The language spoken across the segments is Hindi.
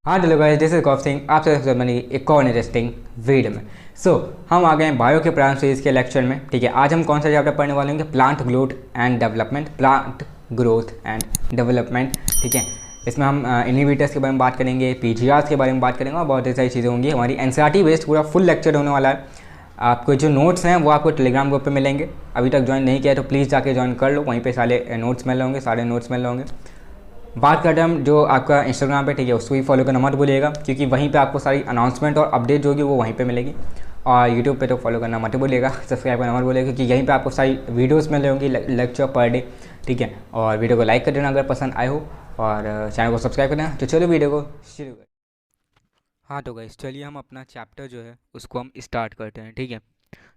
हाँ hello guys, this is Gaurav Singh. आप सबसे बनी एक और इंटरेस्टिंग वीडियो में। हम आ गए हैं बायो के प्राइम सीरीज के लेक्चर में। ठीक है, आज हम कौन सा चैप्टर पढ़ने वाले होंगे? Plant growth and development. Plant growth and development. ठीक है, इसमें हम इनहिबिटर्स के बारे में बात करेंगे, पीजीआर्स के बारे में बात करेंगे और बहुत सारी चीज़ें होंगी। हमारी एनसीईआरटी बेस्ड पूरा फुल लेक्चर होने वाला है। आपको जो नोट्स हैं वो आपको टेलीग्राम ग्रुप पे मिलेंगे। अभी तक ज्वाइन नहीं किया है तो प्लीज़ जाके ज्वाइन कर लो, वहीं पे सारे नोट्स मिल होंगे, सारे नोट्स मिल होंगे। बात करते हैं हम जो आपका इंस्टाग्राम पे, ठीक है, उसको भी फॉलो करना मत भूलिएगा, क्योंकि वहीं पे आपको सारी अनाउंसमेंट और अपडेट जो होगी वो वहीं पे मिलेगी। और यूट्यूब पे तो फॉलो करना मत भूलिएगा, सब्सक्राइब करना मत भूलिएगा, क्योंकि यहीं पे आपको सारी वीडियोस मिल रही होंगी लेक्चर पर डे। ठीक है, और वीडियो को लाइक कर देना अगर पसंद आए हो, और चैनल को सब्सक्राइब कर देना। तो चलो वीडियो को शुरू करें। हाँ तो गाइस, चलिए हम अपना चैप्टर जो है उसको हम स्टार्ट करते हैं। ठीक है,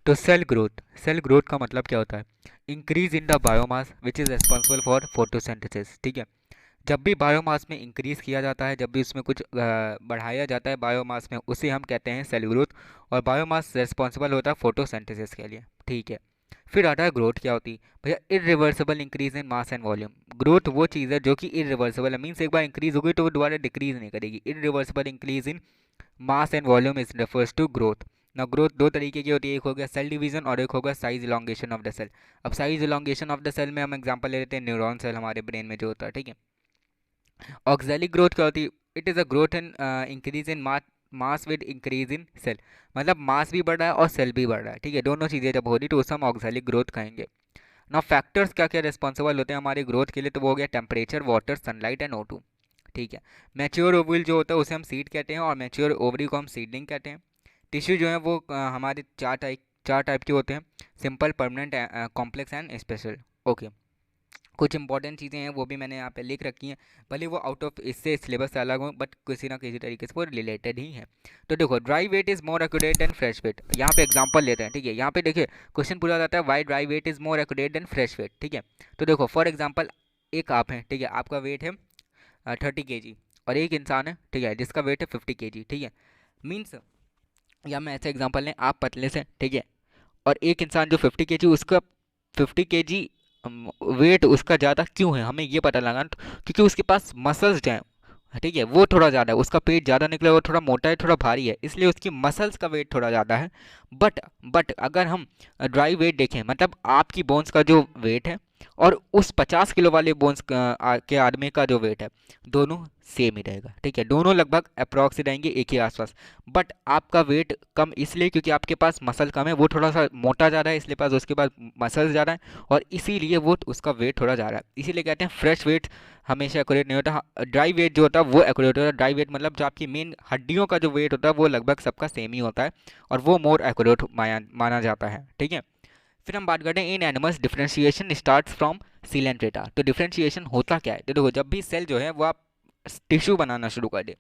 तो सेल ग्रोथ का मतलब क्या होता है? Increase in the biomass which is responsible for photosynthesis. ठीक है, जब भी बायोमास में इंक्रीज़ किया जाता है, जब भी उसमें कुछ बढ़ाया जाता है बायोमास में, उसे हम कहते हैं सेल ग्रोथ। और बायोमास रिस्पॉन्सिबल होता है फोटोसिंथेसिस के लिए। ठीक है, फिर आता है ग्रोथ। क्या होती है भैया? Irreversible increase in mass and volume. Growth वो चीज़ है जो कि इरिवर्सिबल है, मीन्स एक बार इंक्रीज हो गई तो वो दोबारा डिक्रीज नहीं करेगी। Irreversible increase in mass and volume is refers to growth. ना ग्रोथ दो तरीके की होती है, एक हो गया सेल डिवीजन और एक होगा size elongation of the cell. अब size elongation of the cell में हम एग्जांपल ले लेते हैं न्यूरॉन सेल, हमारे ब्रेन में जो होता है। ठीक है, ऑक्जेलिक ग्रोथ क्या होती है? It is a growth in increase in mass with increase in cell. मतलब मास भी बढ़ रहा है और सेल भी बढ़ रहा है। ठीक है, दोनों चीज़ें जब हो रही तो उसे हम ऑक्जेलिक ग्रोथ कहेंगे। ना फैक्टर्स क्या क्या रिस्पॉन्सिबल होते हैं हमारी ग्रोथ के लिए? तो वो हो गया temperature, water, sunlight and O2। ठीक है, मैच्योर ओवल जो होता है उसे हम सीड कहते हैं और मैच्योर ओवरी को हम सीडलिंग कहते हैं। टिश्यू जो है वो हमारे चार टाइप के होते हैं: simple, permanent, complex and special. Okay, कुछ इंपॉर्टेंट चीज़ें हैं वो भी मैंने यहाँ पे लिख रखी हैं, भले वो आउट ऑफ इससे सिलेबस से अलग हो, बट किसी ना किसी तरीके से वो रिलेटेड ही है। तो देखो, dry weight is more accurate than fresh weight. यहाँ पे एग्जांपल लेते हैं। ठीक है, यहाँ पे देखिए क्वेश्चन पूछा जाता है why dry weight is more accurate than fresh weight. ठीक है, तो देखो फॉर एग्जाम्पल, एक आप हैं, ठीक है, आपका वेट है 30 kg, और एक इंसान है, ठीक है, जिसका वेट है 50 kg। ठीक है, मीन्स या मैं ऐसे एग्जांपल लें, आप पतले से, ठीक है, और एक इंसान जो 50 kg, उसका 50 kg वेट उसका ज़्यादा क्यों है, हमें ये पता लगाना। क्योंकि उसके पास मसल्स जो हैं, ठीक है, वो थोड़ा ज़्यादा है, उसका पेट ज़्यादा निकला, वो थोड़ा मोटा है, थोड़ा भारी है, इसलिए उसकी मसल्स का वेट थोड़ा ज़्यादा है। बट अगर हम ड्राई वेट देखें, मतलब आपकी बोन्स का जो वेट है और उस 50 किलो वाले बोन्स के आदमी का जो वेट है, दोनों सेम ही रहेगा। ठीक है, दोनों लगभग अप्रॉक्स रहेंगे, एक ही आसपास। बट आपका वेट कम इसलिए क्योंकि आपके पास मसल कम है, वो थोड़ा सा मोटा ज़्यादा है, इसलिए पास उसके पास मसल ज़्यादा है, और इसीलिए वो उसका वेट थोड़ा ज़्यादा है। इसीलिए कहते हैं फ्रेश वेट हमेशा एक्यूरेट नहीं होता, ड्राई वेट जो होता है वो एक्यूरेट होता है। ड्राई वेट मतलब जो आपकी मेन हड्डियों का जो वेट होता है वो लगभग सबका सेम ही होता है, और वो मोर एक्यूरेट माना जाता है। ठीक है, फिर हम बात करते हैं इन animals differentiation starts from seal and data. तो डिफ्रेंशिएशन होता क्या है? तो देखो, जब भी सेल जो है वो आप टिश्यू बनाना शुरू कर दे,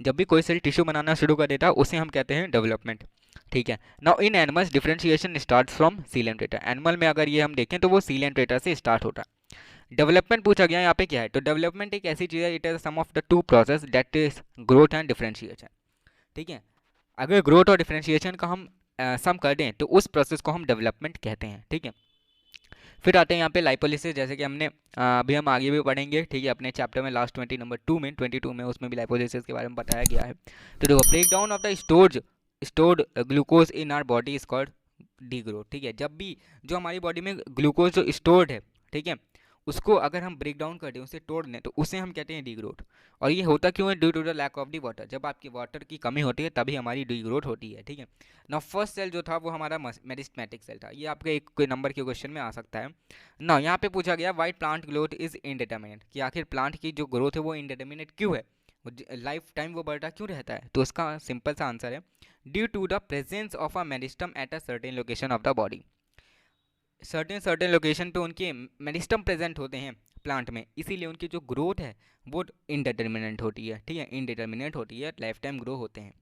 जब भी कोई सेल टिश्यू बनाना शुरू कर देता है उसे हम कहते हैं डेवलपमेंट। ठीक है, now in animals differentiation starts from seal and data. Animal में अगर ये हम देखें तो वो सील एंड डेटा से स्टार्ट होता है। डेवलपमेंट पूछा गया यहाँ पे क्या है? तो डेवलपमेंट एक ऐसी चीज़ है, it is sum of the two process that is growth and differentiation. ठीक है, अगर ग्रोथ और डिफरेंशिएशन का हम सम कर दें तो उस प्रोसेस को हम डेवलपमेंट कहते हैं। ठीक है, फिर आते हैं यहाँ पे लाइपोलिसिस, जैसे कि हमने अभी हम आगे भी पढ़ेंगे। ठीक है, अपने चैप्टर में लास्ट 22 में उसमें भी लाइपोलिसिस के बारे में बताया गया है। तो देखो, break down of the stored glucose in our body is called de growth. ठीक है, जब भी जो हमारी बॉडी में ग्लूकोज जो स्टोर्ड है, ठीक है, उसको अगर हम ब्रेक डाउन कर दें, उसे तोड़ दें, तो उसे हम कहते हैं डी ग्रोथ। और ये होता क्यों है? Due to the lack of the water. जब आपकी वाटर की कमी होती है तभी हमारी डी ग्रोथ होती है। ठीक है, ना फर्स्ट सेल जो था वो हमारा मेरिस्टेमेटिक सेल था। ये आपके एक कोई नंबर के क्वेश्चन में आ सकता है ना। यहाँ पे पूछा गया why plant growth is indeterminate, कि आखिर प्लांट की जो ग्रोथ है वो इनडिटर्मिनेट क्यों है, लाइफ टाइम वो बढ़ता क्यों रहता है? तो उसका सिंपल सा आंसर है due to the presence of a meristem at a certain location of the body. Certain location पे उनके मेरिस्टम प्रेजेंट होते हैं प्लांट में, इसीलिए उनकी जो ग्रोथ है वो इनडिटर्मिनेंट होती है। ठीक है, इनडिटर्मिनेट होती है, लाइफ टाइम ग्रो होते हैं।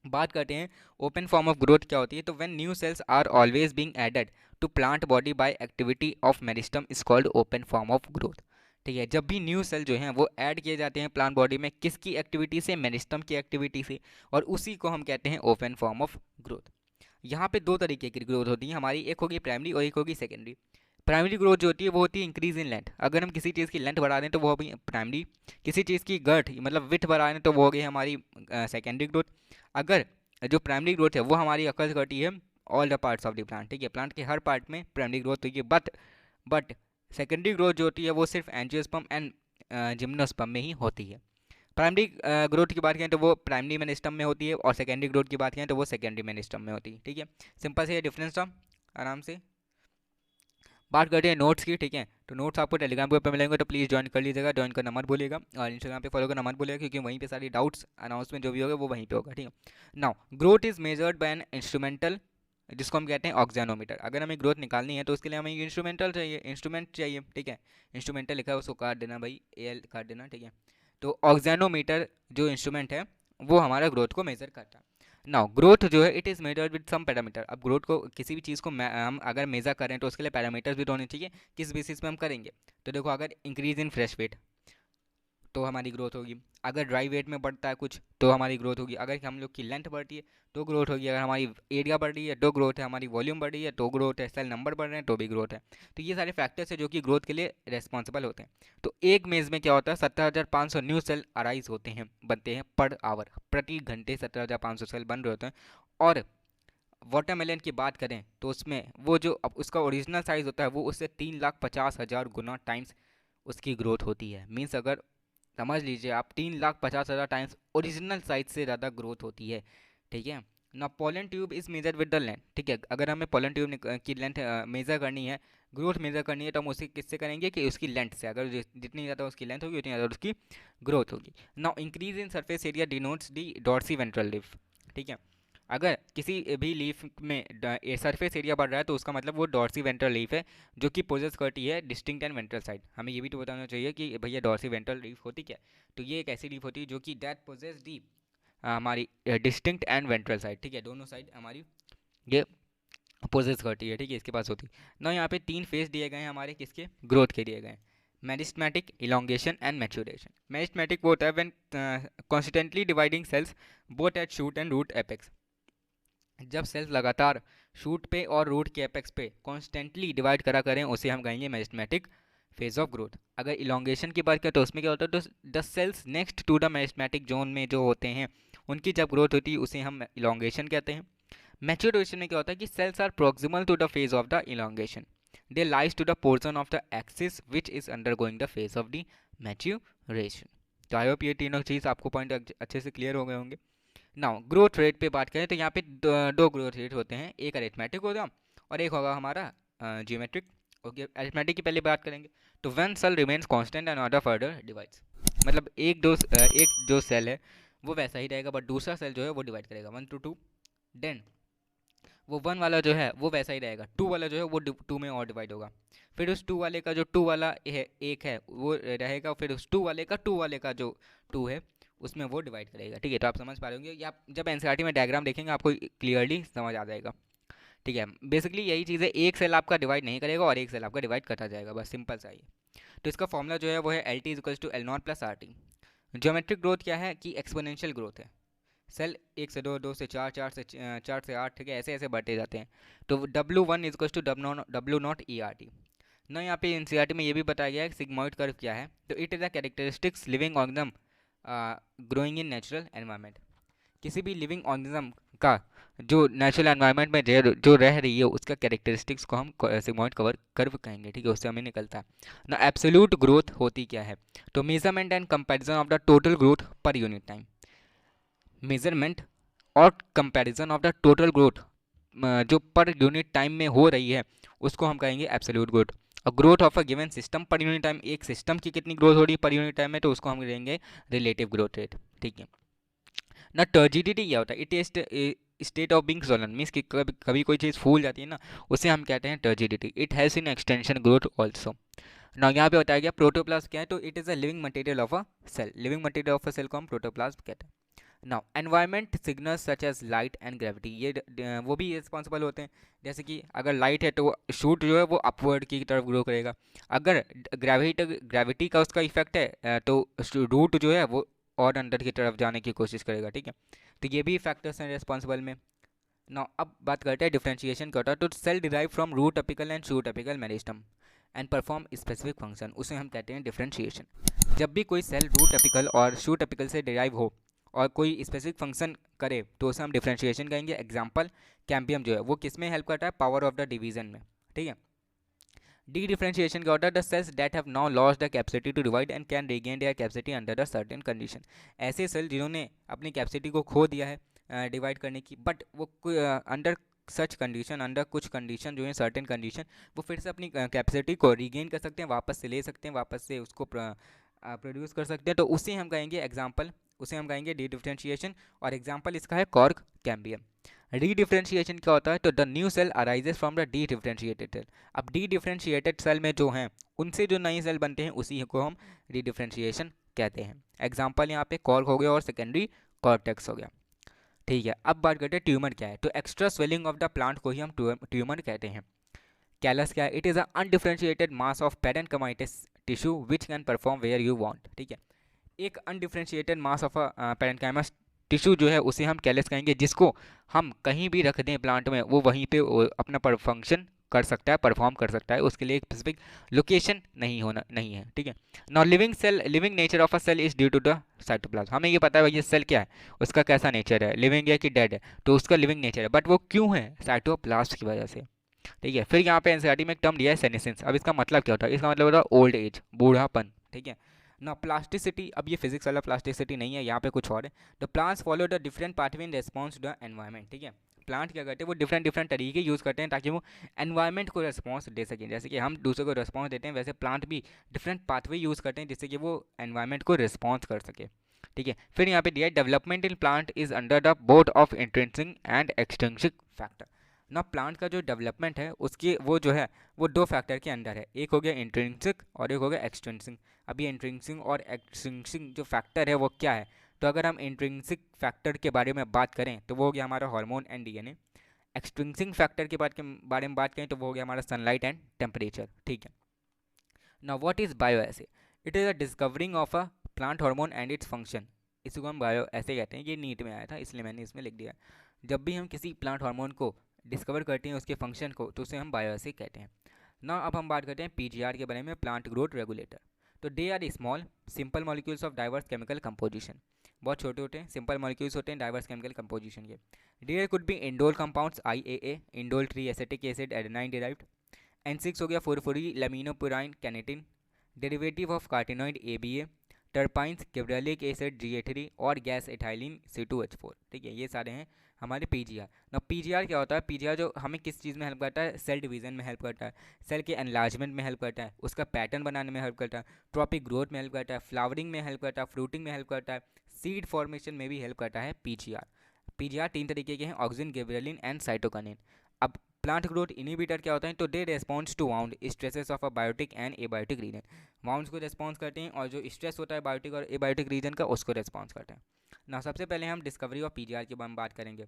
बात करते हैं ओपन फॉर्म ऑफ ग्रोथ क्या होती है। तो when new cells are always being added to plant body by activity of meristem is called open form of growth. ठीक है, जब भी न्यू सेल जो हैं वो ऐड किए जाते हैं प्लांट बॉडी में, किसकी एक्टिविटी से? मेरिस्टम की एक्टिविटी से, और उसी को हम कहते हैं ओपन फॉर्म ऑफ ग्रोथ। यहाँ पे दो तरीके की ग्रोथ होती है हमारी, एक होगी प्राइमरी और एक होगी सेकेंडरी। प्राइमरी ग्रोथ जो होती है वो होती है इंक्रीज इन लेंथ। अगर हम किसी चीज़ की लेंथ बढ़ा दें तो वो भी प्राइमरी, किसी चीज़ की गर्थ मतलब विथ बढ़ा दें तो वो हो गई हमारी सेकेंडरी ग्रोथ। अगर जो प्राइमरी ग्रोथ है वो हमारी अकर करती है all the parts of the plant, ठीक है, प्लांट के हर पार्ट में प्राइमरी ग्रोथ होगी। बट सेकेंडरी ग्रोथ जो होती है वो सिर्फ एंजियोस्पर्म एंड जिम्नोस्पर्म में ही होती है। प्राइमरी ग्रोथ की बात करें तो वो प्राइमरी मेरिस्टम में होती है, और सेकेंडरी ग्रोथ की बात करें तो वो सेकेंडरी मेरिस्टम में होती है, ठीक है। सिंपल से ये डिफरेंस था, आराम से बात करते हैं नोट्स की, ठीक है। तो नोट्स आपको टेलीग्राम ग्रुप पे मिलेंगे, तो प्लीज़ ज्वाइन कर लीजिएगा, ज्वाइन करना मत भूलिएगा, और इंस्टाग्राम पे फॉलो करना मत भूलिएगा, क्योंकि वहीं पे सारी डाउट्स अनाउंसमेंट जो भी होगा वो वहीं पे होगा, ठीक है। Now growth is measured by an instrumental, जिसको हम कहते हैं ऑक्सीजनोमीटर। अगर हमें ग्रोथ निकालनी है तो उसके लिए हमें इंस्ट्रूमेंट चाहिए, ठीक है। इंस्ट्रूमेंटल लिखा है उसको काट देना भाई, AL काट देना, ठीक है। तो ऑक्सीजनोमीटर जो इंस्ट्रूमेंट है वो हमारा ग्रोथ को मेजर करता है। नाउ ग्रोथ जो है it is measured with some parameter. अब ग्रोथ को किसी भी चीज़ को हम अगर मेजर करें तो उसके लिए पैरामीटर्स भी तो होने चाहिए, किस बेसिस पे हम करेंगे। तो देखो, अगर इंक्रीज इन फ्रेश वेट तो हमारी ग्रोथ होगी, अगर ड्राई वेट में बढ़ता है कुछ तो हमारी ग्रोथ होगी, अगर हम लोग की लेंथ बढ़ती है तो ग्रोथ होगी, अगर हमारी एरिया बढ़ रही है तो ग्रोथ है, हमारी वॉल्यूम बढ़ रही है तो ग्रोथ है, सेल नंबर बढ़ रहे हैं तो भी ग्रोथ है। तो ये सारे फैक्टर्स है जो कि ग्रोथ के लिए रेस्पॉन्सिबल होते हैं। तो एक मेज में क्या होता है, 17,500 न्यू सेल अराइज होते हैं, बनते हैं पर आवर, प्रति घंटे 17,500 सेल बन रहे होते हैं। और वाटरमेलन की बात करें तो उसमें वो जो अब उसका ओरिजिनल साइज़ होता है वो उससे 3,50,000 गुना टाइम्स उसकी ग्रोथ होती है। मीन्स अगर समझ लीजिए आप 3,50,000 टाइम्स ओरिजिनल साइज से ज़्यादा ग्रोथ होती है, ठीक है ना। Pollen tube is measure with the length, ठीक है। अगर हमें पोलन ट्यूब की लेंथ मेज़र करनी है, ग्रोथ मेज़र करनी है, तो हम उसे किससे करेंगे कि उसकी लेंथ से। अगर जितनी ज़्यादा उसकी लेंथ होगी उतनी ज़्यादा उसकी ग्रोथ होगी। Now increase in surface area denotes the dorsiventral leaf, ठीक है। अगर किसी भी लीफ में सरफेस एरिया बढ़ रहा है तो उसका मतलब वो डॉर्सी वेंट्रल लीफ है, जो कि पोजेस करती है डिस्टिंक्ट एंड वेंट्रल साइड। हमें ये भी तो बताना चाहिए कि भैया डॉर्सी वेंट्रल लीफ होती क्या है। तो ये एक ऐसी लीफ होती है जो कि दैट पोजेस दी हमारी डिस्टिंक्ट एंड वेंट्रल साइड, ठीक है, दोनों साइड हमारी ये पोजेस करती है, ठीक है, इसके पास होती है ना। यहाँ पे 3 फेज दिए गए हैं हमारे, किसके, ग्रोथ के दिए गए हैं, meristematic, elongation and maturation. Meristematic वो होता है when constantly dividing cells both at shoot and root apex. जब सेल्स लगातार शूट पे और रूट के एपेक्स पे कॉन्स्टेंटली डिवाइड करा करें उसे हम कहेंगे मेरिस्टेमेटिक फेज ऑफ ग्रोथ। अगर इलोंगेशन की बात करें तो उसमें क्या होता है, तो the cells next to the meristematic zone में जो होते हैं उनकी जब ग्रोथ होती है उसे हम इलोंगेशन कहते हैं। मैच्योरेशन में क्या होता है कि cells are proximal to the phase of the elongation, they lies to the portion of the axis which is undergoing the phase of the maturation. तो आई होप ये तीनों चीज़ आपको पॉइंट अच्छे से क्लियर हो गए होंगे। नाउ ग्रोथ रेट पे बात करें तो यहाँ पे दो ग्रोथ रेट होते हैं, एक अरिथमेटिक होगा और एक होगा हमारा जियोमेट्रिक। ओके, अरिथमेटिक की पहले बात करेंगे। तो when cell remains constant and order further divides, मतलब एक जो सेल है वो वैसा ही रहेगा, बट दूसरा सेल जो है वो डिवाइड करेगा 1 to 2, देन वो 1 वाला जो है वो वैसा ही रहेगा, 2 वाला जो है वो 2 में और डिवाइड होगा, फिर उस 2 वाले का जो 2 वाला है एक है वो रहेगा, फिर उस 2 वाले का 2 वाले का जो 2 है उसमें वो डिवाइड करेगा, ठीक है। तो आप समझ पा रहे होंगे, या आप जब एनसीईआरटी में डायग्राम देखेंगे आपको क्लियरली समझ आ जाएगा, ठीक है। बेसिकली यही चीज़ है, एक सेल आपका डिवाइड नहीं करेगा और एक सेल आपका डिवाइड करता जाएगा, बस सिंपल सा ही। तो इसका फॉर्मूला जो है वो है LT = L0 + RT। Geometric growth क्या है कि एक्सपोनेंशियल ग्रोथ है, सेल 1 से 2, 2 से 4, 4 से 8, ठीक है, ऐसे ऐसे बढ़ते जाते हैं। तो W1 = W0 ERT ना। यहाँ पे एनसीईआरटी में ये भी बताया गया है सिग्मॉइड कर्व क्या है। तो it is a characteristics living organism growing in natural environment. किसी भी लिविंग ऑर्गेनिज्म का जो नेचुरल एनवायरनमेंट में जो रह रही है उसका कैरेक्टरिस्टिक्स को हम सिग्मॉइड कर्व कहेंगे, ठीक है, उससे हमें निकलता है ना। एब्सोल्यूट ग्रोथ होती क्या है, तो measurement and comparison of the total growth per unit time. Measurement और comparison of the total growth जो पर यूनिट टाइम में हो रही है उसको हम कहेंगे एब्सोल्यूट ग्रोथ। और growth of a given system पर यूनिट टाइम, एक सिस्टम की कितनी ग्रोथ हो रही है पर यूनिट टाइम में, तो उसको हम कहेंगे रिलेटिव ग्रोथ रेट, ठीक है ना। टर्जिडिटी क्या होता है, it is state of being Solan, means कि कभी कोई चीज़ फूल जाती है ना, उसे हम कहते हैं turgidity. It has in extension growth also ना। यहाँ पे बताया गया प्रोटोप्लाज्म क्या है, तो it is a living material of a cell, living material of a cell को हम प्रोटोप्लाज्म कहते हैं। Now environment signals such as light and gravity, ये वो भी रिस्पॉन्सिबल होते हैं। जैसे कि अगर लाइट है तो शूट जो है वो अपवर्ड की तरफ ग्रो करेगा, अगर ग्रेविटी का उसका इफेक्ट है तो रूट जो है वो और अंदर की तरफ जाने की कोशिश करेगा, ठीक है। तो ये भी फैक्टर्स हैं रिस्पॉन्सिबल में नाउ अब बात करते हैं डिफरेंशिएशन क्या होता है। तो cell derive from root apical and shoot apical meristem and perform specific function, उसे हम कहते हैं डिफरेंशिएशन। जब भी कोई सेल रूट अपिकल और शूट अपिकल से डिराइव हो और कोई स्पेसिफिक फंक्शन करे तो उसे हम डिफरेंशिएशन कहेंगे। एग्जांपल कैम्बियम जो है वो किस में हेल्प करता है, पावर ऑफ द डिवीजन में, ठीक है। डी डिफरेंशिएशन का होता है the cells that have now lost the capacity to divide and can regain their capacity under the certain condition. ऐसे सेल जिन्होंने अपनी कैपेसिटी को खो दिया है डिवाइड करने की, बट वो अंडर सच कंडीशन, अंडर कुछ कंडीशन जो है सर्टेन कंडीशन, वो फिर से अपनी कैपेसिटी को रीगेन कर सकते हैं, वापस से ले सकते हैं, वापस से उसको प्रोड्यूस कर सकते हैं। तो उसे हम कहेंगे एग्जाम्पल, उसे हम कहेंगे डी डिफरेंशिएशन, और एग्जाम्पल इसका है कॉर्क कैम्बियम। डी डिफरेंशिएशन क्या होता है, तो the new cell arises from the dedifferentiated cell. अब डी डिफरेंशिएटेड सेल में जो हैं उनसे जो नए सेल बनते हैं उसी को हम डी डिफरेंशिएशन कहते हैं। एग्जाम्पल यहाँ पे कॉर्क हो गया और सेकेंडरी कॉर्टेक्स हो गया, ठीक है। अब बात करते हैं ट्यूमर क्या है। तो extra swelling of the plant को ही हम ट्यूमर कहते हैं। कैलस क्या है, it is a undifferentiated mass of parenchymatous tissue which can perform where you want, ठीक है। एक undifferentiated mass of parenchymatous tissue जो है उसे हम कैलस कहेंगे, जिसको हम कहीं भी रख दें प्लांट में वो वहीं पे अपना फंक्शन कर सकता है, परफॉर्म कर सकता है, उसके लिए एक स्पेसिफिक लोकेशन नहीं है, ठीक है। Now living nature of a cell is due to the cytoplasm. हमें ये पता है ये सेल क्या है, उसका कैसा नेचर है, लिविंग है कि डेड है, तो उसका लिविंग नेचर है, बट वो क्यों है, साइटोप्लाज्म की वजह से, ठीक है। फिर यहाँ पे एनसीईआरटी में एक टर्म दिया है सेनेसेंस। अब इसका मतलब क्या होता है, इसका मतलब होता है ओल्ड एज, बूढ़ापन, ठीक है ना। प्लास्टिसिटी, अब ये फिजिक्स वाला प्लास्टिसिटी नहीं है, यहाँ पे कुछ और है। The plants follow the different pathway in response to the environment, ठीक है। प्लांट क्या करते हैं, वो डिफरेंट तरीके यूज़ करते हैं ताकि वो एनवायरमेंट को रेस्पॉन्स दे सकें। जैसे कि हम दूसरे को रेस्पॉन्स देते हैं, वैसे प्लांट भी डिफरेंट पाथवे यूज़ करते हैं जिससे कि वो एनवायरमेंट को रिस्पॉन्स कर सके, ठीक है। फिर यहाँ पे दिया है development in plant is under the board of intrinsic and extrinsic factor. ना प्लांट का जो डेवलपमेंट है उसकी वो जो है वो दो फैक्टर के अंदर है, एक हो गया इंट्रिंसिक और एक हो गया एक्सट्रिंसिक। अभी इंट्रिंसिक और एक्सट्रिंसिक जो फैक्टर है वो क्या है, तो अगर हम इंट्रिंसिक फैक्टर के बारे में बात करें तो वो हो गया हमारा hormone and DNA. Extrinsic factor के बारे में बात करें तो वो हो गया हमारा सनलाइट एंड टेम्परेचर, ठीक है। Now what is bio essay, it is a discovering of a plant hormone and its function. इसको हम बायो ऐसे कहते हैं, ये नीट में आया था इसलिए मैंने इसमें लिख दिया। जब भी हम किसी प्लांट हार्मोन को डिस्कवर करते हैं उसके फंक्शन को तो उसे हम बायो एसे कहते हैं ना। अब हम बात करते हैं पीजीआर के बारे में, प्लांट ग्रोथ रेगुलेटर। तो they are small simple molecules of diverse chemical composition, बहुत छोटे होते हैं, सिंपल मॉलिक्यूल्स होते हैं डाइवर्स केमिकल कंपोजिशन के। There could be indole compounds IAA, indole three acetic acid adenine derived. N6 हो गया furfurylaminopurine kinetin, derivative of carotenoid ABA, terpenes gibberellic acid GA3 और गैस एथाइलिन C2H4, ठीक है। ये सारे हैं हमारे पीजीआर। ना पीजीआर क्या होता है, पीजीआर जो हमें किस चीज़ में हेल्प करता है, सेल डिवीजन में हेल्प करता है, सेल के एनलार्जमेंट में हेल्प करता है, उसका पैटर्न बनाने में हेल्प करता है, ट्रॉपिक ग्रोथ में हेल्प करता है, फ्लावरिंग में हेल्प करता है, फ्रूटिंग में हेल्प करता है, सीड फॉर्मेशन में भी हेल्प करता है पीजीआर। पीजीआर 3 तरीके के हैं, ऑक्सिन, गिबरेलिन एंड साइटोकाइनिन। अब प्लांट ग्रोथ इनिबिटर क्या होता है, तो they response to wound stresses of a biotic and abiotic reason. Wounds को रेस्पॉन्स करते हैं और जो स्ट्रेस होता है बायोटिक और एबायोटिक रीजन का उसको रेस्पॉन्स करते हैं ना। सबसे पहले हम डिस्कवरी ऑफ पीजीआर के बारे में बात करेंगे,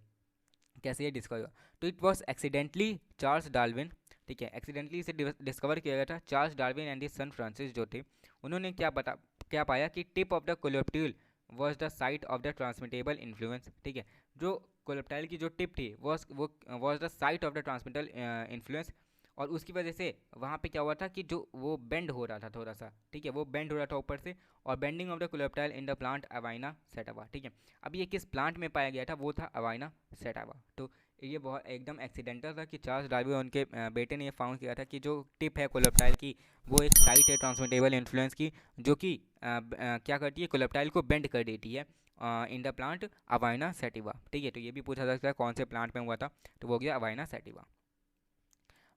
कैसे ये डिस्कवर हुआ। तो it was accidentally Charles Darwin, ठीक है, एक्सीडेंटली इसे डिस्कवर किया गया था। Charles Darwin and his son Francis जो थे उन्होंने क्या पाया कि tip of the coleoptile was the site of the transmittable influence, ठीक है। जो कोलेप्टाइल की जो टिप थी was the site of the transmittal influence, और उसकी वजह से वहाँ पे क्या हुआ था कि जो वो बेंड हो रहा था थोड़ा सा, ठीक है, वो बेंड हो रहा था ऊपर से, और bending of the coleoptile in the plant Avena sativa, ठीक है। अब ये किस प्लांट में पाया गया था, वो था अवाइना सेटावा। तो ये बहुत एकदम एक्सीडेंटल था कि चार्ल्स डार्विन उनके बेटे ने ये फाउंड किया था कि जो टिप है कोलेप्टाइल की वो एक साइट है ट्रांसमिटेबल इन्फ्लुएंस की, जो कि क्या करती है, कोलेप्टाइल को बेंड कर देती है इन द प्लांट अवाइना सेटिवा, ठीक है। तो ये भी पूछा जा सकता है कौन से प्लांट में हुआ था, तो वो हो गया अवाइना सेटिवा।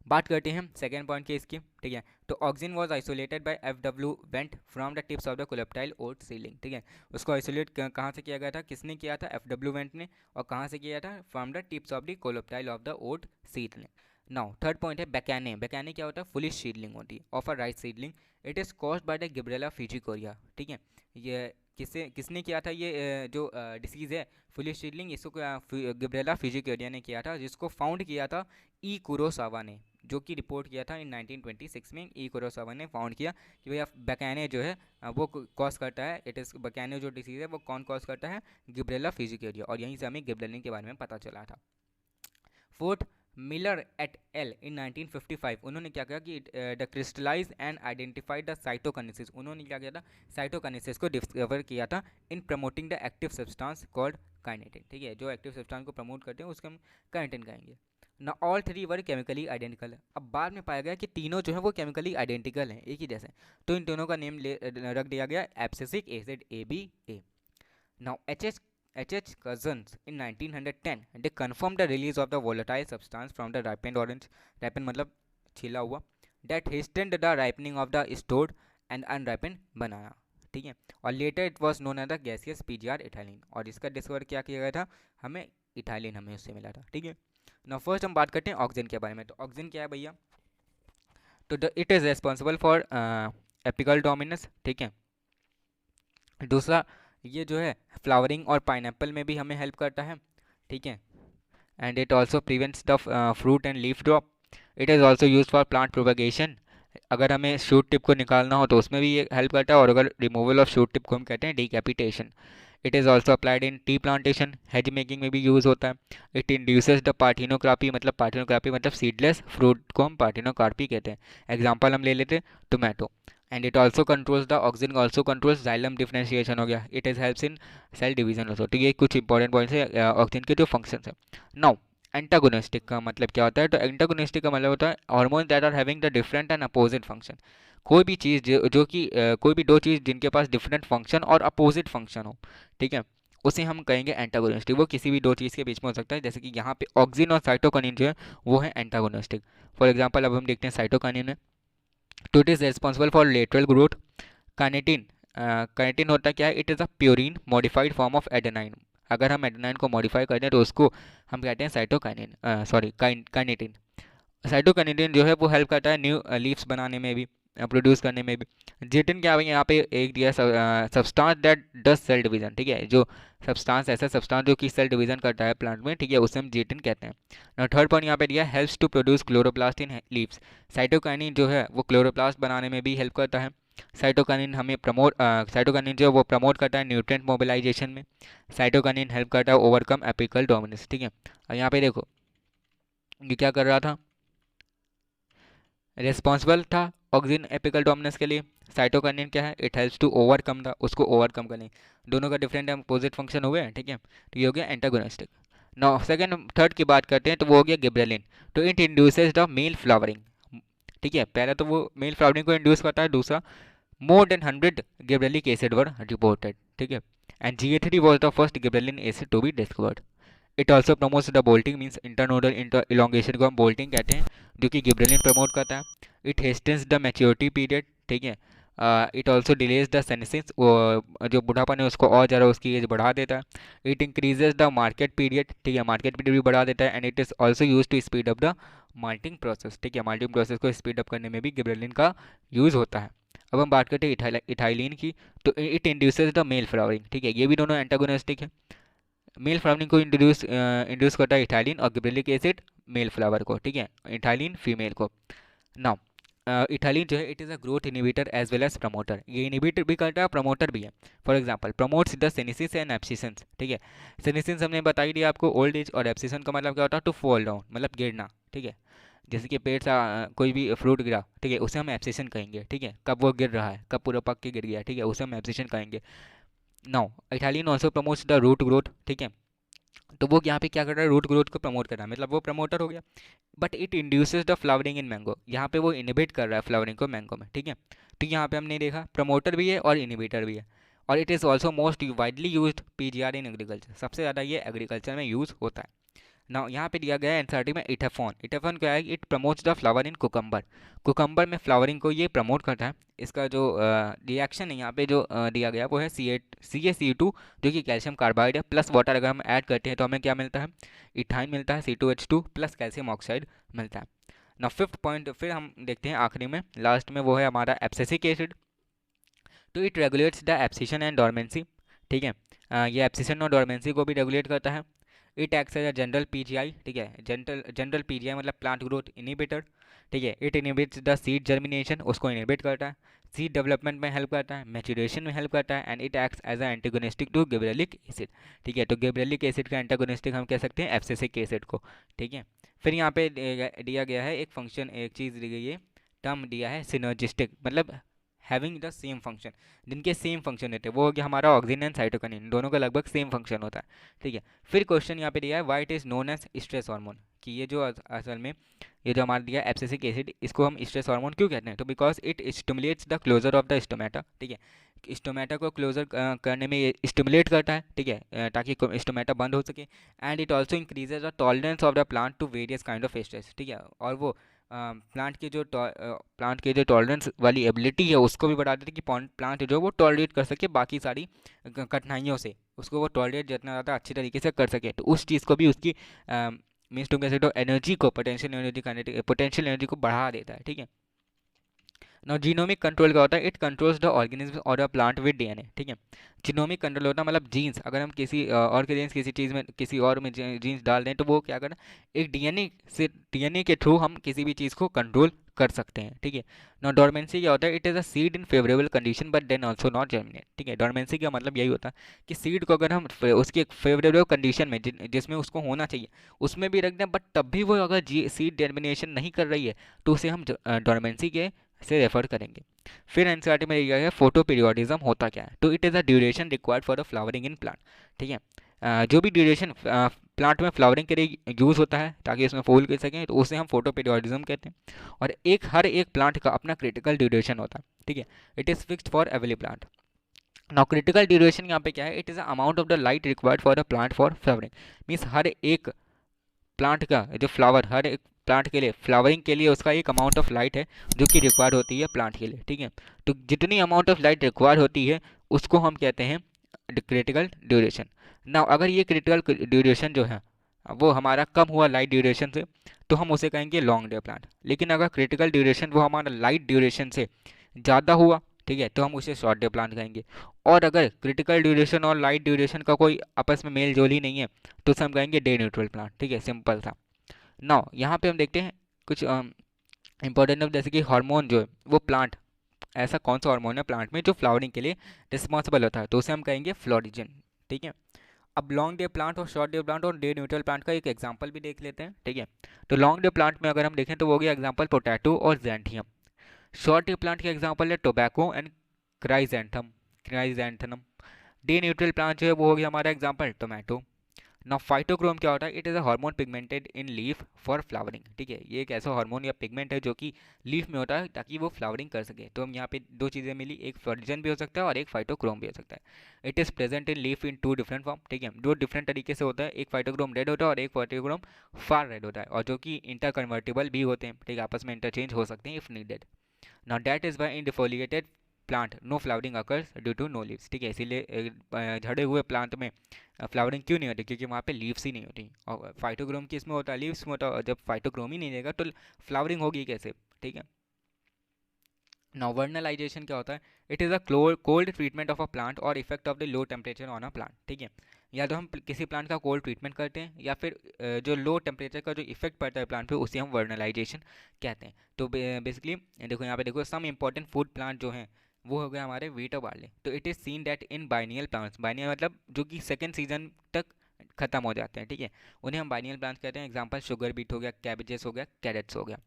बात करते हैं सेकेंड पॉइंट की इसकी, ठीक है। तो auxin was isolated by FW Went from the tips of the coleoptile oat seedling, ठीक है। उसको आइसोलेट कहाँ से किया गया था, किसने किया था, FW वेंट ने, और कहाँ से किया था, from the tips of the coleoptile of the oat seedling. Now third point है बैकाने। बैकाने क्या होता है, फुलिश सीडलिंग होती है of a rice seedling. It is caused by the Gibberella fujikuroi, ठीक है। ये किसने किया था, ये जो डिसीज़ है फुलिश सीडलिंग, इसको गिब्रेला फिजिकोरिया ने किया था, जिसको फाउंड किया था ई कुरोसावा ने, जो कि रिपोर्ट किया था इन 1926 में। ई कुरोसावा ने फाउंड किया कि भैया बैकाने जो है वो कॉज करता है, इट इज़ बैकाने जो डिसीज़ है वो कौन कॉज करता है, गिब्रेला फिजिकोरिया, और यहीं से हमें गिब्रेलिन के बारे में पता चला था। Fourth, Miller et al in 1955, उन्होंने क्या किया कि the crystallize and identified the cytokinesis, उन्होंने क्या किया था, साइटोकाइनेसिस को डिस्कवर किया था in promoting the active substance called kinetin. ठीक है, जो एक्टिव सब्सटेंस को प्रमोट करते हैं उसको हम काइनेटिन कहेंगे ना। ऑल थ्री वर केमिकली आइडेंटिकल। अब बाद में पाया गया कि तीनों जो है वो केमिकली आइडेंटिकल हैं, एक ही जैसे, तो इन दोनों का नेम रख दिया गया abscisic acid ABA। Now H.H. Cousins in 1910 they confirmed the release of the volatile substance from the ripened orange, ripened मतलब छिला हुआ, that hastened the ripening of the stored and unripened banana। ठीक है, और later it was known as the gaseous PGR ethylene, और इसका डिस्कवर क्या किया गया था, हमें इथाइलिन हमें उससे मिला था। ठीक है, ना फर्स्ट हम बात करते हैं ऑक्सीजन के बारे में। तो ऑक्सीजन क्या है भैया, तो it is responsible for apical dominance. ठीक है, दूसरा ये जो है फ्लावरिंग और पाइनएप्पल में भी हमें हेल्प करता है। ठीक है, and it also prevents the fruit and leaf drop. It is also use for plant propagation, अगर हमें शूट टिप को निकालना हो तो उसमें भी ये हेल्प करता है, और अगर रिमूवल ऑफ शूट टिप को हम कहते हैं decapitation. It is also applied in tea plantation, hedge making में भी यूज़ होता है। इट इंड्यूसेस द पार्थिनोग्राफी, मतलब पार्थिनोग्राफी मतलब सीडलेस फ्रूट को हम पार्थिनोकार्पी कहते हैं। एग्जाम्पल हम ले लेते tomato. And it also controls the oxygen also controls xylem differentiation हो गया, it is helps in cell division also. तो ये कुछ इंपॉर्टेंट पॉइंट्स है ऑक्सीजन के जो फंक्शन है। नाउ एंटागोनिस्टिक का मतलब क्या होता है, तो एंटागोनिस्टिक का मतलब होता है hormone that are having the different and opposite function. कोई भी चीज़ जो कि कोई भी दो चीज़ जिनके पास डिफरेंट फंक्शन और अपोजिट फंक्शन हो, ठीक है, उसे हम कहेंगे एंटागोनिस्टिक। वो किसी भी दो चीज़ के बीच में हो सकता है, जैसे कि यहाँ पे ऑक्सीजन और साइटोकाइनिन जो है वो है एंटागोनिस्टिक। फॉर एग्जांपल अब हम देखते हैं साइटोकाइनिन है, तो it is responsible for lateral growth. Kinetin, kinetin होता क्या है, it is a purine modified form of adenine. अगर हम एडेनाइन को मॉडिफाई करते हैं तो उसको हम कहते हैं साइटोकाइनिन, सॉरी काइनेटिन। साइटोकाइनेटिन जो है वो हेल्प करता है न्यू लीव्स बनाने में भी, प्रोड्यूस करने में भी। जेटिन क्या है यहाँ पे एक दिया substance that does cell division. ठीक है, जो सब्सटेंस ऐसा सब्सटेंस जो कि सेल डिवीजन करता है प्लांट में, ठीक है, उसे हम जेटिन कहते हैं। थर्ड पॉइंट यहाँ पे दिया helps to produce chloroplast in leaves. Cytokinin जो है वो क्लोरोप्लास्ट बनाने में भी हेल्प करता है। साइटोकाइनिन हमें साइटोकाइनिन जो है वो प्रमोट करता है न्यूट्रिएंट मोबिलाइजेशन में। साइटोकाइनिन हेल्प करता है ओवरकम एपिकल डोमिनेंस। ठीक है, और यहाँ पे देखो ये क्या कर रहा था, रिस्पॉन्सिबल था ऑक्सीजन एपिकल डोमिनेंस के लिए। साइटोकाइनिन क्या है, इट हेल्प्स टू ओवरकम था, उसको ओवरकम करने, दोनों का डिफरेंट अपोजिट फंक्शन हो गया। ठीक है, तो ये हो गया एंटागोनिस्टिक। नाउ सेकंड थर्ड की बात करते हैं तो वो हो गया गिबरेलिन। तो it induces the male flowering. ठीक है, पहला तो वो मेल फ्लावरिंग को इंड्यूस करता है, दूसरा more than 100 gibberellic acid were reported. ठीक है, and GA3 was the first gibberellin acid to be discovered. It also promotes the bolting, means internodal elongation को हम बोल्टिंग कहते हैं, जो कि गिबरेलिन प्रमोट करता है। It hastens the maturity period. ठीक है, it also delays the senescence, जो बुढ़ापन है उसको और ज़्यादा उसकी एज बढ़ा देता है। It increases the market period. ठीक है, मार्केट पीरियड भी बढ़ा देता है। And it is also use to speed up the malting process. ठीक है, माल्टिंग प्रोसेस को स्पीड अप करने में भी गिबरेलिन का यूज़ होता है। अब हम बात करते हैं इथाइलिन की, तो it induces the male flowering. ठीक है, ये भी दोनों एंटागोनिस्टिक है। मेल फ्लावरिंग को इंड्यूस करता है इथाइलिन, और गिबरेलिक एसिड मेल फ्लावर को। ठीक है, इथाइलिन फीमेल को। नाउ इथाइलिन जो है it is a growth inhibitor as well as promoter, ये इनिबिटर भी करता है, प्रमोटर भी है। For example promotes the senescence and abscission. ठीक है, सेनेसिस हमने बताई दिया आपको ओल्ड एज, और एब्सिसन का मतलब क्या होता है, टू फॉल डाउन मतलब गिरना। ठीक है, जैसे कि पेड़ से कोई भी फ्रूट गिरा, ठीक है, उसे हम एब्सिसन कहेंगे। ठीक है, कब वो गिर रहा है, कब पूरा पक के गिर गया, ठीक है, उसे हम एब्सिसन कहेंगे। Now ethylene also promotes the root growth. ठीक है, तो वो यहाँ पे क्या कर रहा है, रूट ग्रोथ को प्रमोट कर रहा है, मतलब वो प्रमोटर हो गया। But it induces the flowering in mango, यहाँ पे वो इनिबिट कर रहा है फ्लावरिंग को मैंगो में। ठीक है, तो यहाँ पे हमने देखा प्रमोटर भी है और इनिबिटर भी है। और it is also most widely used PGR in agriculture, सबसे ज़्यादा ये एग्रीकल्चर में यूज़ होता है। ना यहाँ पे दिया गया है एनसीईआरटी में इथेफॉन। इथेफॉन क्या है, it promotes the flower in cucumber. Cucumber में फ्लावरिंग को ये प्रमोट करता है। इसका जो रिएक्शन है यहाँ पे जो दिया गया वो है CaCO2, जो कि कैल्शियम कार्बाइड है, प्लस वाटर अगर हम ऐड करते हैं तो हमें क्या मिलता है, इथाइन मिलता है, C2H2 प्लस कैल्शियम ऑक्साइड मिलता है। ना फिफ्थ पॉइंट फिर हम देखते हैं आखिरी में लास्ट में, वो है हमारा एब्सिसिक एसिड। तो it regulates the abscission and dormancy. ठीक है, ये एब्सिशन और डोरमेंसी को भी रेगुलेट करता है। It acts as a general PGI, ठीक है, जनरल पीजीआई मतलब प्लांट ग्रोथ इनिबिटर, ठीक है। It inhibits the seed germination, उसको इनिबिट करता है, सीड डेवलपमेंट में हेल्प करता है, मैच्यूरेशन में हेल्प करता है, and it acts as a antagonistic to gibberellic acid, ठीक है। तो गिबरेलिक एसिड का एंटागोनिस्टिक हम कह सकते हैं एब्सिसिक एसिड को, ठीक है। फिर यहाँ पे दिया गया है एक फंक्शन, एक चीज़ दी गई है, टर्म दिया है सिनर्जिस्टिक, मतलब हैविंग द सेम फंक्शन, जिनके सेम फंक्शन होते हैं, वो हो गया हमारा ऑक्सीजन एंड साइटोकिनिन, दोनों का लगभग सेम फंक्शन होता है, ठीक है। फिर क्वेश्चन यहाँ पे दिया है why it is known as stress hormone, कि ये जो असल में ये जो हमारा दिया एब्सिसिक एसिड, इसको हम स्ट्रेस हार्मोन क्यों कहते हैं, तो because it stimulates the closure of the stomata, ठीक है। स्टोमेटा को क्लोजर करने में ये स्टिमुलेट करता है, ठीक है, ताकि स्टोमेटा बंद हो सके, and it also increases the tolerance of the plant to various kind of stress, ठीक है। और वो प्लांट के जो टॉलरेंस वाली एबिलिटी है उसको भी बढ़ा देते कि प्लांट जो वो टॉलरेट कर सके बाकी सारी कठिनाइयों से, उसको वो टॉलरेट जितना ज़्यादा अच्छी तरीके से कर सके, तो उस चीज़ को भी उसकी मीन्स टू कैसे तो एनर्जी को, पोटेंशियल एनर्जी को बढ़ा देता है, ठीक है। नाउ जीनोमिक कंट्रोल क्या होता है, इट कंट्रोल्स द ऑर्गेनिज्म और द प्लांट विद डीएनए, ठीक है। जीनोमिक कंट्रोल होता है मतलब जीन्स, अगर हम किसी और के जीन्स किसी चीज़ में किसी और में जीन्स डाल दें तो वो क्या करना, एक डीएनए के थ्रू हम किसी भी चीज़ को कंट्रोल कर सकते हैं, ठीक है। नाउ डोरमेंसी क्या होता है, it is a seed in favourable condition but then also not germinate, ठीक है। डोरमेंसी का मतलब यही होता है कि सीड को अगर हम उसकी एक फेवरेबल कंडीशन में जिसमें उसको होना चाहिए उसमें भी रख दें, बट तब भी वो अगर सीड जर्मिनेशन नहीं कर रही है तो उसे हम डोरमेंसी के से रेफर करेंगे। फिर एनसीईआरटी में दिया गया फोटो पीरियोडिज्म होता क्या है, तो it is a duration required for the flowering in plant, ठीक है। जो भी ड्यूरेशन प्लांट में फ्लावरिंग के लिए यूज़ होता है ताकि उसमें फूल गिर सकें, तो उसे हम फोटो पीरियोडिज्म कहते हैं। और हर एक प्लांट का अपना क्रिटिकल ड्यूरेशन होता है, ठीक है। It is fixed for every plant. Now critical duration यहाँ पे क्या है, it is the amount of the light required for the plant for flowering, means हर एक प्लांट का जो फ्लावर, हर एक प्लांट के लिए फ्लावरिंग के लिए उसका एक अमाउंट ऑफ लाइट है जो कि रिक्वायर्ड होती है प्लांट के लिए, ठीक है। तो जितनी अमाउंट ऑफ लाइट रिक्वायर्ड होती है उसको हम कहते हैं क्रिटिकल ड्यूरेशन। ना अगर ये क्रिटिकल ड्यूरेशन जो है वो हमारा कम हुआ लाइट ड्यूरेशन से तो हम उसे कहेंगे लॉन्ग डे प्लांट, लेकिन अगर क्रिटिकल ड्यूरेशन वो हमारा लाइट ड्यूरेशन से ज़्यादा हुआ, ठीक है, तो हम उसे शॉर्ट डे प्लांट कहेंगे। और अगर क्रिटिकल ड्यूरेशन और लाइट ड्यूरेशन का कोई आपस में मेल जोल ही नहीं है तो उसे हम कहेंगे डे न्यूट्रल प्लांट, ठीक है, सिंपल था। नाउ यहाँ पे हम देखते हैं कुछ इंपॉर्टेंट, जैसे कि हार्मोन जो है वो प्लांट, ऐसा कौन सा हार्मोन है प्लांट में जो फ्लावरिंग के लिए रिस्पॉन्सिबल होता है, तो उसे हम कहेंगे फ्लोरिजन, ठीक है। अब लॉन्ग डे प्लांट और शॉर्ट डे प्लांट और डे न्यूट्रल प्लांट का एक एग्जांपल भी देख लेते हैं, ठीक है। तो लॉन्ग डे प्लांट में अगर हम देखें तो वो हो गया एग्जांपल पोटैटो और जैंथियम। शॉर्ट डे प्लांट के एग्जांपल है tobacco and chrysanthemum. Day neutral plant जो है वो हो गया हमारा एग्जांपल टोमेटो। नाउ फाइटोक्रोम क्या होता है, it is a hormone pigmented in leaf for flowering, ठीक है। ये एक ऐसा हार्मोन या पिगमेंट है जो कि लीफ में होता है ताकि वो फ्लावरिंग कर सके। तो हम यहाँ पे दो चीज़ें मिली, एक फ्लोरिजन भी हो सकता है और एक फाइटोक्रोम भी हो सकता है। It is present in leaf in 2 different form, ठीक है, दो डिफरेंट तरीके से होता है, एक फाइटोक्रोम रेड होता है और एक फाइटोक्रोम फार रेड होता है, और जो कि इंटर कन्वर्टेबल भी होते हैं, ठीक है, आपस में इंटरचेंज हो सकते हैं if needed. Now that is by in defoliated plant no flowering occurs due to no leaves, ठीक है। इसीलिए झड़े हुए प्लांट में फ्लावरिंग क्यों नहीं होती, क्योंकि वहाँ पे लीव्स ही नहीं होती। और फाइटोक्रोम किस में होता है, लीव्स में होता है, और जब फाइटोक्रोम ही नहीं रहेगा तो फ्लावरिंग होगी कैसे, ठीक है। नाउ वर्नलाइजेशन क्या होता है, it is a cold treatment of a plant और effect of the low temperature on a plant, ठीक है। या तो हम किसी प्लांट का कोल्ड ट्रीटमेंट करते हैं या फिर जो लो टेम्परेचर का जो इफेक्ट पड़ता है प्लांट पे उसे हम वर्नलाइजेशन कहते हैं। तो बेसिकली देखो यहाँ पे देखो सम इंपॉर्टेंट फूड प्लांट जो हैं वो हो गया हमारे वीट और बार्ले। तो it is seen that in biennial plants, biennial मतलब जो कि सेकेंड सीजन तक खत्म हो जाते हैं, ठीक है, उन्हें हम बाइनियल प्लांट्स कहते हैं। एग्जांपल शुगर बीट हो गया, कैबेजेस हो गया, कैरेट्स हो गया।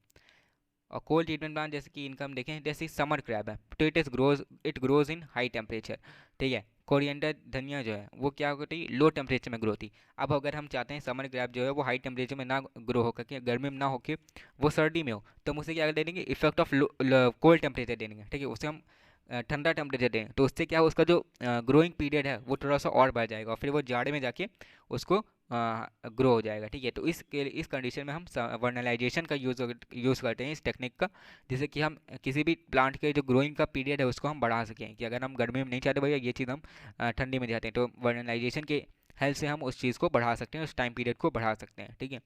और कोल्ड ट्रीटमेंट प्लांट जैसे कि इनका हम देखें, जैसे समर क्रैब है, तो it grows in high temperature, ठीक है। कोरिएंडर धनिया जो है वो क्या होती है, लो टेम्परेचर में ग्रो होती। अब अगर हम चाहते हैं समर क्रैब जो है वो हाई टेम्परेचर में ना ग्रो हो करके, गर्मी में ना होकर वो सर्दी में हो, तो हम उसे क्या दे देंगे, इफेक्ट ऑफ कोल्ड टेम्परेचर दे देंगे, ठीक है, उसे हम ठंडा टेम्परेचर दें, तो उससे क्या उसका जो ग्रोइंग पीरियड है वो थोड़ा सा और बढ़ जाएगा और फिर वो जाड़े में जाके उसको ग्रो हो जाएगा, ठीक है। तो इस कंडीशन में हम वर्नलाइजेशन का यूज़ करते हैं इस टेक्निक का, जिससे कि हम किसी भी प्लांट के जो ग्रोइंग का पीरियड है उसको हम बढ़ा सकें। कि अगर हम गर्मी में नहीं चाहते भैया ये चीज़ हम ठंडी में चाहते हैं, तो वर्नलाइजेशन के हेल्प से हम उस चीज़ को बढ़ा सकते हैं, उस टाइम पीरियड को बढ़ा सकते हैं, ठीक है।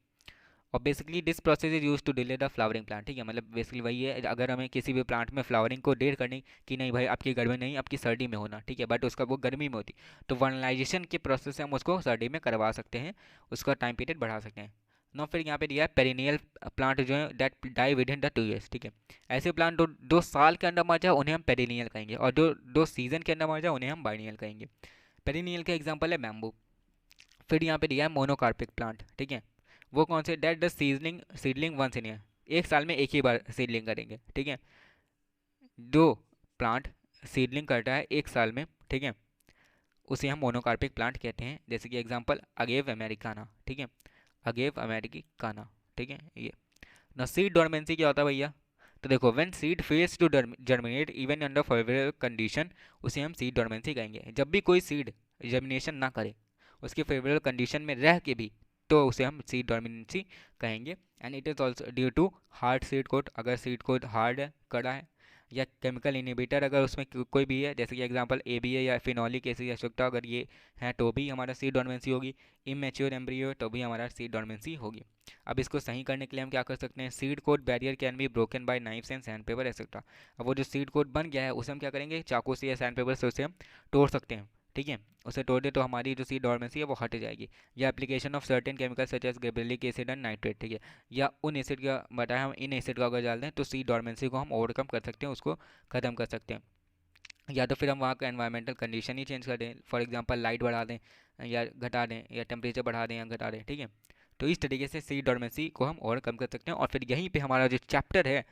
और basically this process is use to delay the flowering plant, ठीक है, मतलब बेसिकली वही है, अगर हमें किसी भी प्लांट में फ्लावरिंग को देर करनी कि नहीं भाई आपकी गर्मी नहीं आपकी सर्दी में होना, ठीक है, बट उसका वो गर्मी में होती, तो वर्नलाइजेशन के प्रोसेस से हम उसको सर्दी में करवा सकते हैं, उसका टाइम पीरियड बढ़ा सकते हैं। नो फिर यहाँ पे दिया है पेरिनियल प्लांट जो है that die within the 2 years, ठीक है, ऐसे प्लांट दो साल के अंदर मर जाए उन्हें हम पेरिनियल कहेंगे, और दो सीजन के अंदर मर जाए उन्हें हम बाइनियल कहेंगे। पेरिनियल का एग्जाम्पल है बैम्बू। फिर यहाँ पे दिया है मोनोकार्पिक प्लांट, ठीक है, वो कौन से, that the seedling once in year, एक साल में एक ही बार सीडलिंग करेंगे, ठीक है, दो प्लांट सीडलिंग करता है एक साल में, ठीक है, उसे हम मोनोकार्पिक प्लांट कहते हैं। जैसे कि एग्जांपल अगेव अमेरिकाना, ठीक है, अगेव अमेरिकाना, ठीक है। ये ना सीड डोरमेंसी क्या होता है भैया, तो देखो when seed fails to germinate even under favourable condition, उसे हम सीड डोरमेंसी कहेंगे। जब भी कोई सीड जर्मिनेशन ना करे उसके फेवरेबल कंडीशन में रह के भी, तो उसे हम सीड डोमिनेंसी कहेंगे। And it is also due to hard seed coat, अगर सीड कोट हार्ड है, कड़ा है, या केमिकल इनिबिटर अगर उसमें कोई भी है, जैसे कि एग्जांपल ABA या फिनोलिक एसिड अशुद्धता अगर ये है तो भी हमारा सीड डोरमेंसी होगी। इमेच्योर एम्ब्रियो तो भी हमारा सीड डोरमेंसी होगी। अब इसको सही करने के लिए हम क्या कर सकते हैं, seed coat barrier can be broken by knifes and sand paper etcetera. अब वो जो सीड कोट बन गया है उसे हम क्या करेंगे, चाकू से या सैंड पेपर से उसे हम तोड़ सकते हैं, ठीक है, उसे तोड़ दे तो हमारी जो सीड डोरमेंसी है वो हट जाएगी। या application of certain chemical such as gibberellic acid and nitrate, ठीक है, या उन एसिड का बताया हम इन एसिड का अगर डाल दें तो सीड डोरमेंसी को हम ओवरकम कर सकते हैं, उसको ख़त्म कर सकते हैं। या तो फिर हम वहाँ का एनवायरमेंटल कंडीशन ही चेंज कर दें, फॉर एग्जांपल लाइट बढ़ा दें या घटा दें, या टेम्परेचर बढ़ा दें या घटा दें, ठीक है। तो इस तरीके से सीड डोरमेंसी को हम ओवरकम कर सकते हैं। और फिर यहीं पे हमारा जो चैप्टर है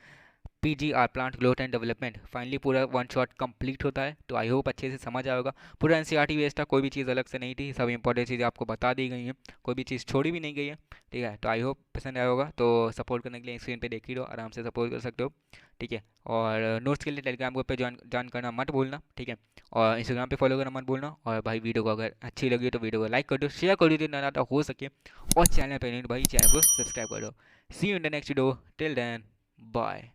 PGR plant growth and development finally पूरा वन शॉट कंप्लीट होता है। तो आई होप अच्छे से समझ आएगा। पूरा NCERT बेस्ड था, कोई भी चीज़ अलग से नहीं थी, सब इंपॉर्टेंट चीज़ें आपको बता दी गई हैं, कोई भी चीज़ छोड़ी भी नहीं गई है, ठीक है। तो आई होप पसंद आया होगा। तो सपोर्ट करने के लिए स्क्रीन पे देख ही रहो, आराम से सपोर्ट कर सकते हो, ठीक है। और नोट्स के लिए टेलीग्राम ग्रुप पे ज्वाइन करना मत भूलना, ठीक है, और इंस्टाग्राम पे फॉलो करना मत भूलना। और भाई वीडियो को अगर अच्छी लगी तो वीडियो को लाइक कर दो, शेयर कर दो जितना ज़्यादा हो सके, और चैनल पर नहीं तो भाई चैनल को सब्सक्राइब कर दो। See you in the next video, till then bye.